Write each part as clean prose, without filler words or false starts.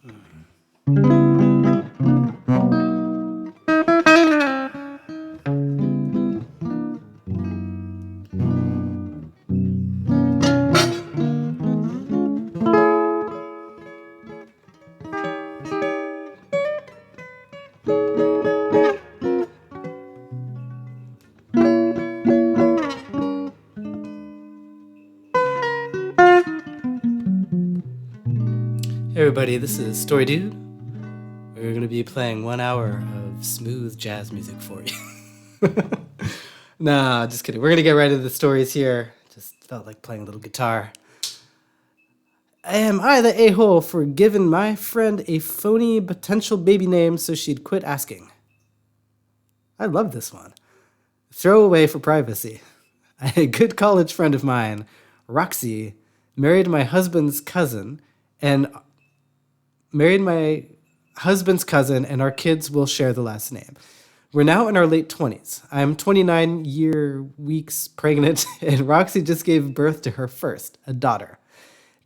Hey everybody, this is Story Dude. We're going to be playing 1 hour of smooth jazz music for you. Nah, just kidding. We're going to get right into the stories here. Just felt like playing a little guitar. Am I the a-hole for giving my friend a phony potential baby name so she'd quit asking? I love this one. Throwaway for privacy. A good college friend of mine, Roxy, married my husband's cousin, and our kids will share the last name. We're now in our late 20s. I'm 29 weeks pregnant, and Roxy just gave birth to her first, a daughter.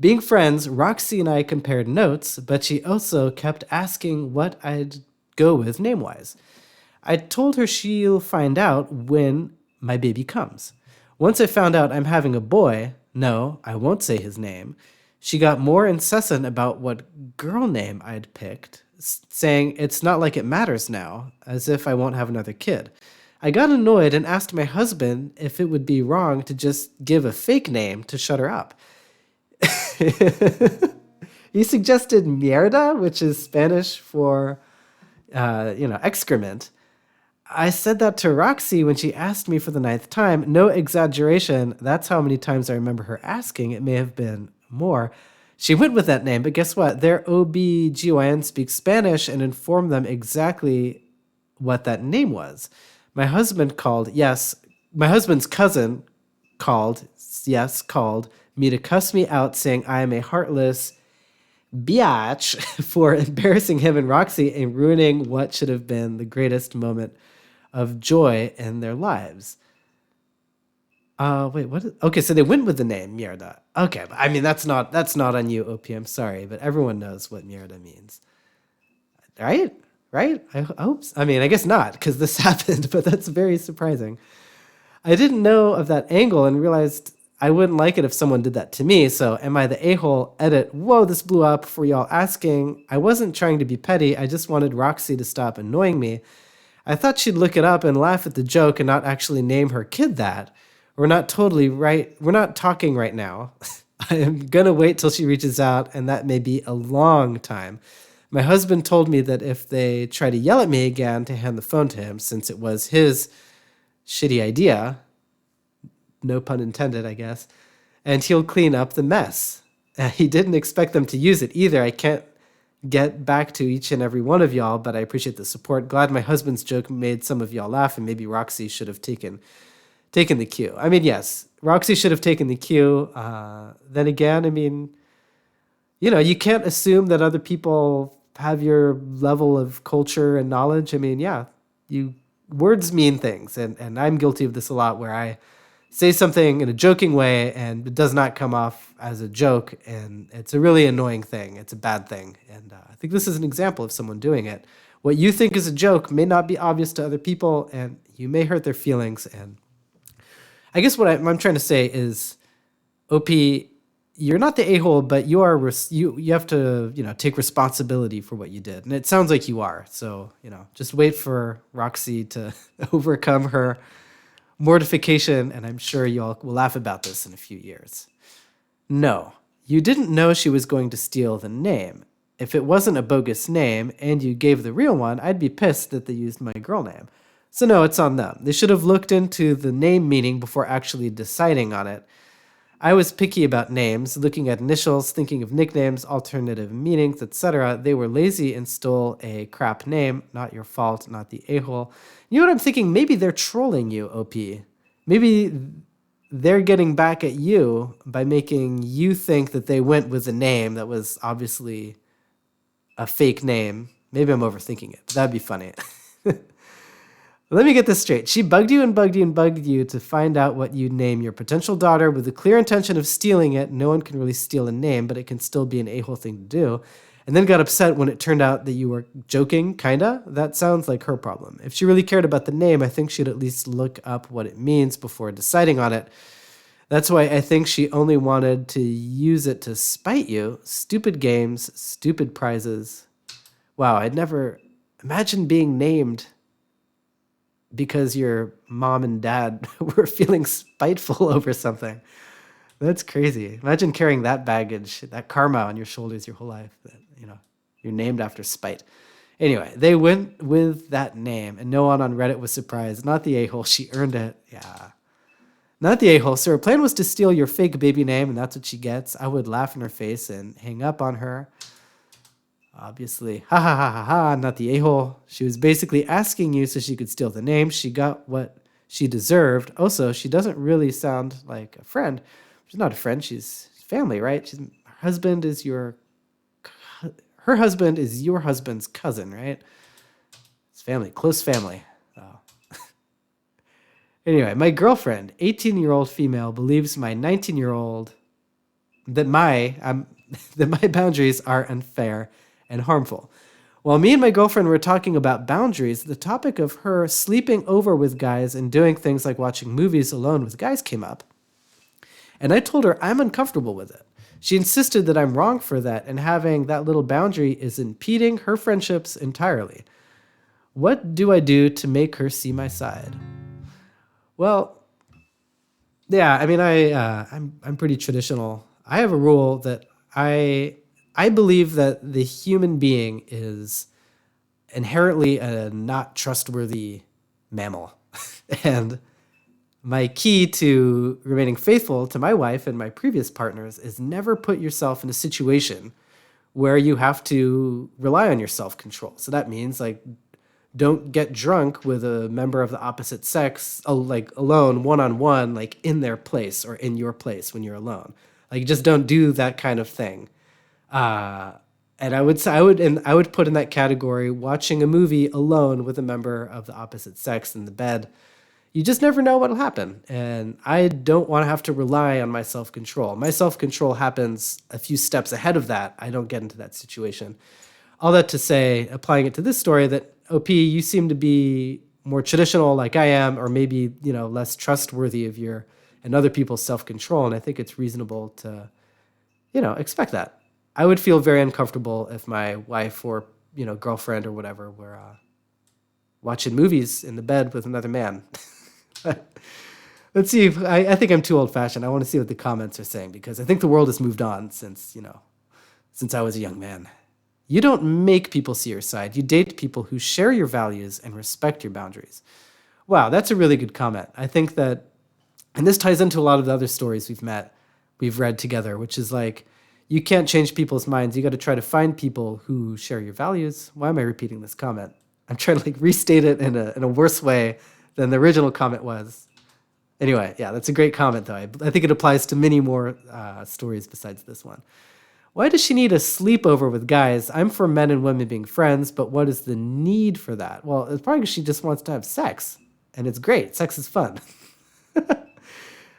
Being friends, Roxy and I compared notes, but she also kept asking what I'd go with name-wise. I told her she'll find out when my baby comes. Once I found out I'm having a boy, no, I won't say his name, she got more incessant about what girl name I'd picked, saying it's not like it matters now, as if I won't have another kid. I got annoyed and asked my husband if it would be wrong to just give a fake name to shut her up. He suggested mierda, which is Spanish for, excrement. I said that to Roxy when she asked me for the 9th time. No exaggeration. That's how many times I remember her asking. It may have been more. She went with that name, but guess what? Their OB-GYN speaks Spanish and informed them exactly what that name was. My husband's cousin called me to cuss me out, saying I am a heartless biatch for embarrassing him and Roxy and ruining what should have been the greatest moment of joy in their lives. Okay, so they went with the name Mierda. Okay, but I mean that's not on you, OP. I'm sorry, but everyone knows what Mierda means, right? I hope. I mean, I guess not because this happened, but that's very surprising. I didn't know of that angle and realized I wouldn't like it if someone did that to me. So, am I the a-hole? Edit. Whoa, this blew up for y'all asking. I wasn't trying to be petty. I just wanted Roxy to stop annoying me. I thought she'd look it up and laugh at the joke and not actually name her kid that. We're not totally right. We're not talking right now. I am going to wait till she reaches out, and that may be a long time. My husband told me that if they try to yell at me again, to hand the phone to him, since it was his shitty idea. No pun intended, I guess. And he'll clean up the mess. He didn't expect them to use it either. I can't get back to each and every one of y'all, but I appreciate the support. Glad my husband's joke made some of y'all laugh, and maybe Roxy should have taken the cue. I mean, yes, Roxy should have taken the cue. Then again, I mean, you can't assume that other people have your level of culture and knowledge. I mean, yeah, words mean things, and I'm guilty of this a lot where I say something in a joking way and it does not come off as a joke, and it's a really annoying thing. It's a bad thing, and I think this is an example of someone doing it. What you think is a joke may not be obvious to other people, and you may hurt their feelings. And I guess what I'm trying to say is, OP, you're not the a-hole, but you are. You have to take responsibility for what you did, and it sounds like you are. So just wait for Roxy to overcome her mortification, and I'm sure y'all will laugh about this in a few years. No, you didn't know she was going to steal the name. If it wasn't a bogus name and you gave the real one, I'd be pissed that they used my girl name. So no, it's on them. They should have looked into the name meaning before actually deciding on it. I was picky about names, looking at initials, thinking of nicknames, alternative meanings, etc. They were lazy and stole a crap name. Not your fault, not the a-hole. You know what I'm thinking? Maybe they're trolling you, OP. Maybe they're getting back at you by making you think that they went with a name that was obviously a fake name. Maybe I'm overthinking it. That'd be funny. Let me get this straight. She bugged you and bugged you and bugged you to find out what you'd name your potential daughter with the clear intention of stealing it. No one can really steal a name, but it can still be an a-hole thing to do. and then got upset when it turned out that you were joking, kinda. That sounds like her problem. If she really cared about the name, I think she'd at least look up what it means before deciding on it. That's why I think she only wanted to use it to spite you. Stupid games, stupid prizes. Wow, I'd never imagine being named because your mom and dad were feeling spiteful over something. That's crazy. Imagine carrying that baggage, that karma on your shoulders your whole life. That, you're named after spite. Anyway, they went with that name, and no one on Reddit was surprised. Not the a-hole. She earned it. Yeah. Not the a-hole. So her plan was to steal your fake baby name, and that's what she gets. I would laugh in her face and hang up on her. Obviously, ha ha ha ha ha, not the a-hole. She was basically asking you so she could steal the name. She got what she deserved. Also, she doesn't really sound like a friend. She's not a friend. She's family, right? Her husband is your husband's cousin, right? It's family, close family. Oh. Anyway, my girlfriend, 18-year-old female, believes my 19-year-old that that my boundaries are unfair and harmful. While me and my girlfriend were talking about boundaries, the topic of her sleeping over with guys and doing things like watching movies alone with guys came up. And I told her I'm uncomfortable with it. She insisted that I'm wrong for that, and having that little boundary is impeding her friendships entirely. What do I do to make her see my side? Well, yeah, I mean, I'm pretty traditional. I have a rule that I believe that the human being is inherently a not trustworthy mammal, and my key to remaining faithful to my wife and my previous partners is never put yourself in a situation where you have to rely on your self-control. So that means like don't get drunk with a member of the opposite sex, like alone, one-on-one, like in their place or in your place when you're alone. Like just don't do that kind of thing. And I would put in that category watching a movie alone with a member of the opposite sex in the bed. You just never know what'll happen. And I don't want to have to rely on my self-control. My self-control happens a few steps ahead of that. I don't get into that situation. All that to say, applying it to this story, that OP, you seem to be more traditional like I am, or maybe, less trustworthy of your and other people's self-control. And I think it's reasonable to, expect that. I would feel very uncomfortable if my wife or, girlfriend or whatever were watching movies in the bed with another man. Let's see. I think I'm too old-fashioned. I want to see what the comments are saying, because I think the world has moved on since I was a young man. You don't make people see your side. You date people who share your values and respect your boundaries. Wow, that's a really good comment. I think that, and this ties into a lot of the other stories we've read together, which is like, you can't change people's minds. You got to try to find people who share your values. Why am I repeating this comment? I'm trying to restate it in a worse way than the original comment was. Anyway, yeah, that's a great comment, though. I think it applies to many more stories besides this one. Why does she need a sleepover with guys? I'm for men and women being friends, but what is the need for that? Well, it's probably because she just wants to have sex, and it's great. Sex is fun.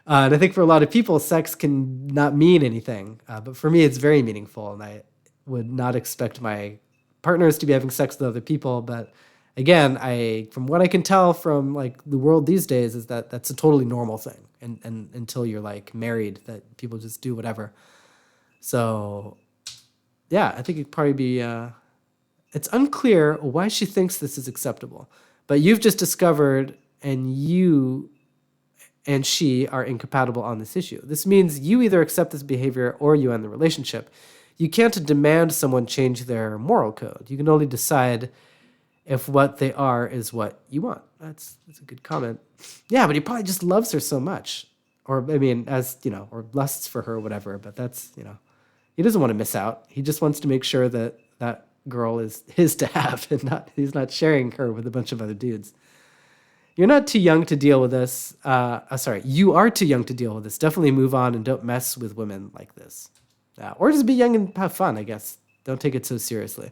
And I think for a lot of people, sex can not mean anything. But for me, it's very meaningful, and I would not expect my partners to be having sex with other people. But again, from what I can tell from like the world these days, is that that's a totally normal thing. And until you're like married, that people just do whatever. So, yeah, I think it'd probably be, it's unclear why she thinks this is acceptable. But you've just discovered, and you and she are incompatible on this issue. This means you either accept this behavior or you end the relationship. You can't demand someone change their moral code. You can only decide if what they are is what you want. That's a good comment. Yeah, but he probably just loves her so much. Or, I mean, or lusts for her or whatever. But that's, he doesn't want to miss out. He just wants to make sure that that girl is his to have, and he's not sharing her with a bunch of other dudes. You're not too young to deal with this. You are too young to deal with this. Definitely move on and don't mess with women like this. Or just be young and have fun, I guess. Don't take it so seriously.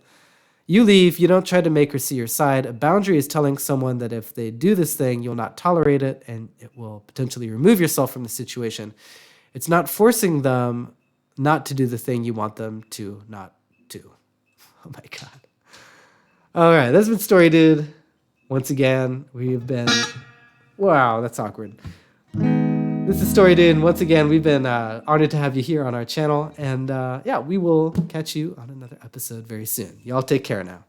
You leave. You don't try to make her see your side. A boundary is telling someone that if they do this thing, you'll not tolerate it, and it will potentially remove yourself from the situation. It's not forcing them not to do the thing you want them to not do. Oh my god. All right, that's been Story Dude. Once again, we've been. Wow, that's awkward. This is Story Dude. And once again, we've been honored to have you here on our channel. And yeah, we will catch you on another episode very soon. Y'all take care now.